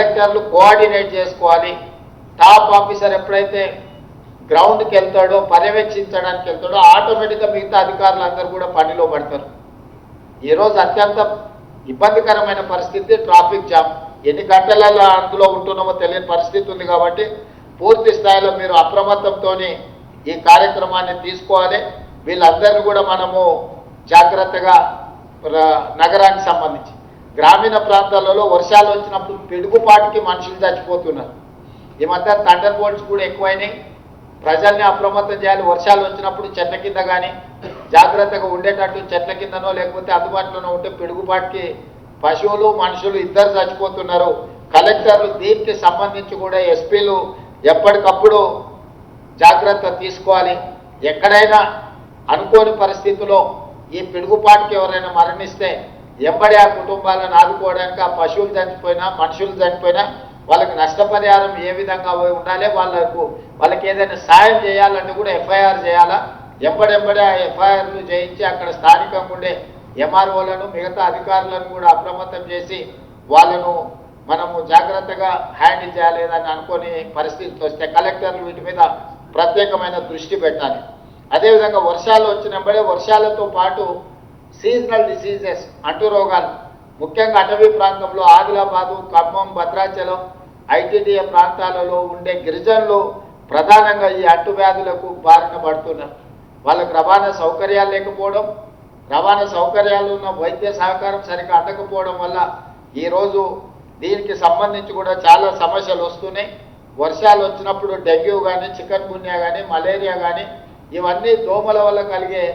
కలెక్టర్లు కోఆర్డినేట్ చేసుకోవాలి. Top officer ఎప్పుడైతే గ్రౌండ్కి వెళ్తాడో, పర్యవేక్షించడానికి వెళ్తాడో, ఆటోమేటిక్గా మిగతా అధికారులు అందరూ కూడా పనిలో పడతారు. ఈరోజు అత్యంత ఇబ్బందికరమైన పరిస్థితి ట్రాఫిక్ జామ్. ఎన్ని గంటలలో అందులో ఉంటున్నామో తెలియని పరిస్థితి ఉంది. కాబట్టి పూర్తి స్థాయిలో మీరు అప్రమత్తంతో ఈ కార్యక్రమాన్ని తీసుకోవాలి. వీళ్ళందరినీ కూడా మనము జాగ్రత్తగా నగరానికి సంబంధించి గ్రామీణ ప్రాంతాలలో వర్షాలు వచ్చినప్పుడు పిడుగుపాటికి మనుషులు చచ్చిపోతున్నారు. ఈ మధ్య థండర్ బోల్ట్స్ కూడా ఎక్కువైనాయి. ప్రజల్ని అప్రమత్తం చేయాలి. వర్షాలు వచ్చినప్పుడు చెట్ల కింద కానీ జాగ్రత్తగా ఉండేటట్టు, చెట్ల కిందనో లేకపోతే అందుబాటులోనో ఉంటే పిడుగుపాటికి పశువులు మనుషులు ఇద్దరు చచ్చిపోతున్నారు. కలెక్టర్లు దీనికి సంబంధించి కూడా ఎస్పీలు ఎప్పటికప్పుడు జాగ్రత్త తీసుకోవాలి. ఎక్కడైనా అనుకోని పరిస్థితుల్లో ఈ పిడుగుపాటికి ఎవరైనా మరణిస్తే ఎంబడి ఆ కుటుంబాలను ఆదుకోవడానికి, ఆ పశువులు చనిపోయినా మనుషులు చనిపోయినా వాళ్ళకి నష్టపరిహారం ఏ విధంగా ఉండాలి, వాళ్ళకి ఏదైనా సాయం చేయాలంటే కూడా ఎఫ్ఐఆర్ చేయాలా. ఎంబడెంబడే ఆ ఎఫ్ఐఆర్లు చేయించి అక్కడ స్థానికంగా ఉండే ఎంఆర్ఓలను మిగతా అధికారులను కూడా అప్రమత్తం చేసి వాళ్ళను మనము జాగ్రత్తగా హ్యాండిల్ చేయలేదని అనుకునే పరిస్థితులు వస్తే కలెక్టర్లు వీటి మీద ప్రత్యేకమైన దృష్టి పెట్టాలి. అదేవిధంగా వర్షాలు వచ్చినప్పుడే వర్షాలతో పాటు సీజనల్ డిసీజెస్, అంటు రోగాలు, ముఖ్యంగా అటవీ ప్రాంతంలో ఆదిలాబాదు, ఖమ్మం, భద్రాచలం, ఐటీడీఏ ప్రాంతాలలో ఉండే గిరిజనులు ప్రధానంగా ఈ అంటువ్యాధులకు బారిన పడుతున్నారు. వాళ్ళకు రవాణా సౌకర్యాలు లేకపోవడం, రవాణా సౌకర్యాలు ఉన్న వైద్య సహకారం సరిగ్గా అందకపోవడం వల్ల ఈరోజు దీనికి సంబంధించి కూడా చాలా సమస్యలు వస్తున్నాయి. వర్షాలు వచ్చినప్పుడు డెంగ్యూ కానీ, చికెన్ గున్యా కానీ, మలేరియా కానీ ఇవన్నీ దోమల వల్ల కలిగే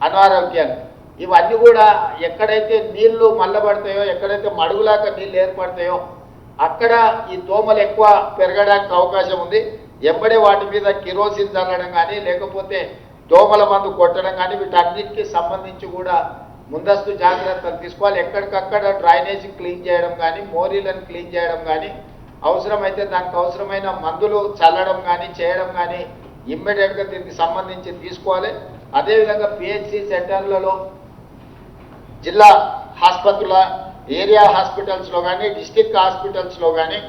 అనారోగ్యాలు. ఇవన్నీ కూడా ఎక్కడైతే నీళ్లు మల్లబడతాయో, ఎక్కడైతే మడుగులాగా నీళ్ళు ఏర్పడతాయో అక్కడ ఈ దోమలు ఎక్కువ పెరగడానికి అవకాశం ఉంది. ఎంబడే వాటి మీద కిరోసిన్ చల్లడం కానీ లేకపోతే దోమల మందు కొట్టడం కానీ వీటన్నిటికీ సంబంధించి కూడా ముందస్తు జాగ్రత్తలు తీసుకోవాలి. ఎక్కడికక్కడ డ్రైనేజీ క్లీన్ చేయడం కానీ, మోరీలను క్లీన్ చేయడం కానీ, అవసరమైతే దానికి అవసరమైన మందులు చల్లడం కానీ చేయడం కానీ ఇమ్మీడియట్గా దీనికి సంబంధించి తీసుకోవాలి. అదేవిధంగా పిహెచ్సి సెంటర్లలో, జిల్లా ఆసుపత్రుల, ఏరియా హాస్పిటల్స్లో కానీ, డిస్ట్రిక్ట్ హాస్పిటల్స్లో కానీ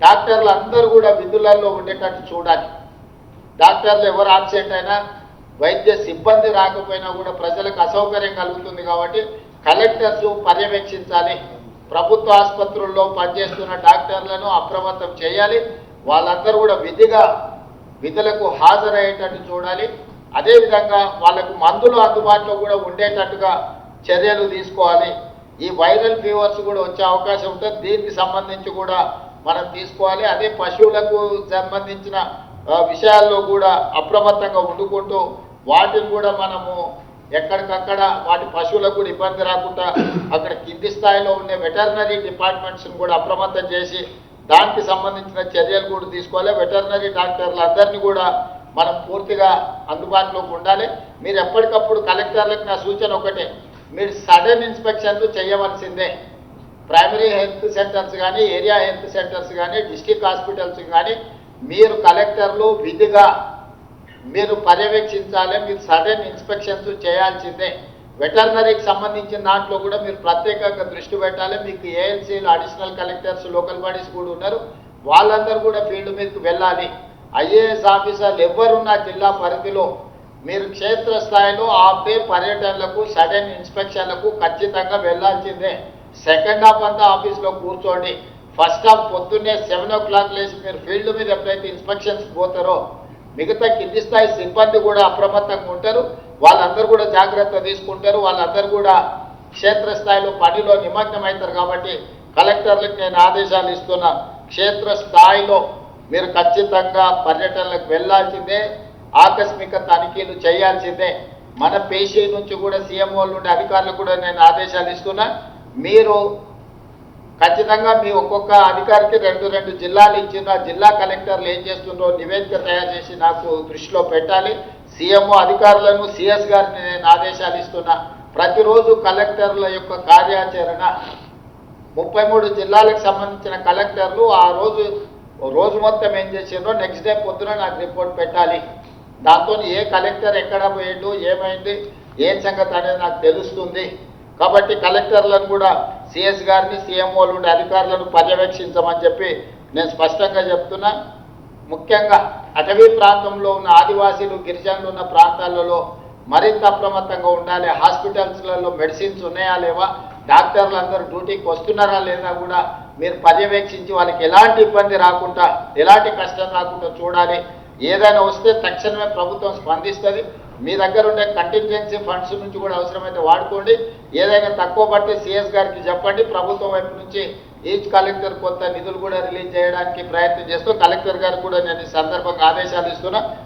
డాక్టర్లు అందరూ కూడా విధులలో ఉండేటట్టు చూడాలి. డాక్టర్లు ఎవరు ఆబ్సెంట్ అయినా, వైద్య సిబ్బంది రాకపోయినా కూడా ప్రజలకు అసౌకర్యం కలుగుతుంది. కాబట్టి కలెక్టర్స్ పర్యవేక్షించాలి. ప్రభుత్వ ఆసుపత్రుల్లో పనిచేస్తున్న డాక్టర్లను అప్రమత్తం చేయాలి. వాళ్ళందరూ కూడా విధులకు హాజరయ్యేటట్టు చూడాలి. అదేవిధంగా వాళ్ళకు మందులు అందుబాటులో కూడా ఉండేటట్టుగా చర్యలు తీసుకోవాలి. ఈ వైరల్ ఫీవర్స్ కూడా వచ్చే అవకాశం ఉంటుంది. దీనికి సంబంధించి కూడా మనం తీసుకోవాలి. అదే పశువులకు సంబంధించిన విషయాల్లో కూడా అప్రమత్తంగా ఉండుకుంటూ వాటిని కూడా మనము ఎక్కడికక్కడ వాటి పశువులకు కూడా ఇబ్బంది రాకుండా అక్కడ కింది స్థాయిలో ఉండే వెటర్నరీ డిపార్ట్మెంట్స్ని కూడా అప్రమత్తం చేసి దానికి సంబంధించిన చర్యలు కూడా తీసుకోవాలి. వెటర్నరీ డాక్టర్లు అందరినీ కూడా మనం పూర్తిగా అందుబాటులోకి ఉండాలి. మీరు ఎప్పటికప్పుడు కలెక్టర్లకు నా సూచన ఒకటే, మీరు సడన్ ఇన్స్పెక్షన్లు చేయవలసిందే. ప్రైమరీ హెల్త్ సెంటర్స్ కానీ, ఏరియా హెల్త్ సెంటర్స్ కానీ, డిస్ట్రిక్ట్ హాస్పిటల్స్ కానీ మీరు కలెక్టర్లు విధిగా మీరు పర్యవేక్షించాలి. మీరు సడన్ ఇన్స్పెక్షన్స్ చేయాల్సిందే. వెటర్నరీకి సంబంధించిన దాంట్లో కూడా మీరు ప్రత్యేకంగా దృష్టి పెట్టాలి. మీకు ఏఎల్సీలు, అడిషనల్ కలెక్టర్స్, లోకల్ బాడీస్ కూడా ఉన్నారు. వాళ్ళందరూ కూడా ఫీల్డ్ మీదకి వెళ్ళాలి. ఐఏఎస్ ఆఫీసర్లు ఎవరున్నా జిల్లా పరిధిలో మీరు క్షేత్రస్థాయిలో ఆపే పర్యటనలకు, సడన్ ఇన్స్పెక్షన్లకు ఖచ్చితంగా వెళ్లాల్సిందే. సెకండ్ హాఫ్ అంతా ఆఫీస్లో కూర్చోండి. ఫస్ట్ హాఫ్ పొద్దున్నే 7 o'clock లేసి మీరు ఫీల్డ్ మీద ఎప్పుడైతే ఇన్స్పెక్షన్స్ పోతారో మిగతా కింది స్థాయి సిబ్బంది కూడా అప్రమత్తంగా ఉంటారు. వాళ్ళందరూ కూడా జాగ్రత్త తీసుకుంటారు. వాళ్ళందరూ కూడా క్షేత్రస్థాయిలో పనిలో నిమగ్నం అవుతారు. కాబట్టి కలెక్టర్లకు నేను ఆదేశాలు ఇస్తున్నా, క్షేత్రస్థాయిలో మీరు ఖచ్చితంగా పర్యటనలకు వెళ్లాల్సిందే. ఆకస్మిక తనిఖీలు చేయాల్సిందే. మన పేషీ నుంచి కూడా సీఎంఓ నుండి అధికారులకు కూడా నేను ఆదేశాలు ఇస్తున్నా. మీరు ఖచ్చితంగా మీ ఒక్కొక్క అధికారికి 2 జిల్లాలు ఇచ్చిన జిల్లా కలెక్టర్లు ఏం చేస్తుందో నివేదిక తయారు చేసి నాకు దృష్టిలో పెట్టాలి. సీఎంఓ అధికారులను, సిఎస్ గారిని నేను ఆదేశాలు ఇస్తున్నా. ప్రతిరోజు కలెక్టర్ల యొక్క కార్యాచరణ 33 జిల్లాలకు సంబంధించిన కలెక్టర్లు ఆ రోజు మొత్తం ఏం చేసిండ్రో నెక్స్ట్ డే పొద్దున నాకు రిపోర్ట్ పెట్టాలి. దాంతో ఏ కలెక్టర్ ఎక్కడ పోయిండు, ఏమైంది, ఏం సంగతి అనేది నాకు తెలుస్తుంది. కాబట్టి కలెక్టర్లను కూడా సిఎస్ గారిని సీఎంఓలు ఉండే అధికారులను పర్యవేక్షించమని చెప్పి నేను స్పష్టంగా చెప్తున్నా. ముఖ్యంగా అటవీ ప్రాంతంలో ఉన్న ఆదివాసీలు గిరిజనులు ఉన్న ప్రాంతాలలో మరింత అప్రమత్తంగా ఉండాలి. హాస్పిటల్స్లలో మెడిసిన్స్ ఉన్నాయా లేవా, డాక్టర్లు అందరూ డ్యూటీకి వస్తున్నారా లేదా కూడా మీరు పర్యవేక్షించి వాళ్ళకి ఎలాంటి ఇబ్బంది రాకుండా ఎలాంటి కష్టం రాకుండా చూడాలి. ఏదైనా వస్తే తక్షణమే ప్రభుత్వం స్పందిస్తుంది. మీ దగ్గర ఉండే కంటింజెన్సీ ఫండ్స్ నుంచి కూడా అవసరమైతే వాడుకోండి. ఏదైనా తక్కువ పడితే సిఎస్ గారికి చెప్పండి. ప్రభుత్వం వైపు నుంచి ఈచ్ కలెక్టర్ కొంత నిధులు కూడా రిలీజ్ చేయడానికి ప్రయత్నం చేస్తూ కలెక్టర్ గారికి కూడా నేను ఈ సందర్భంగా ఆదేశాలు ఇస్తున్నా.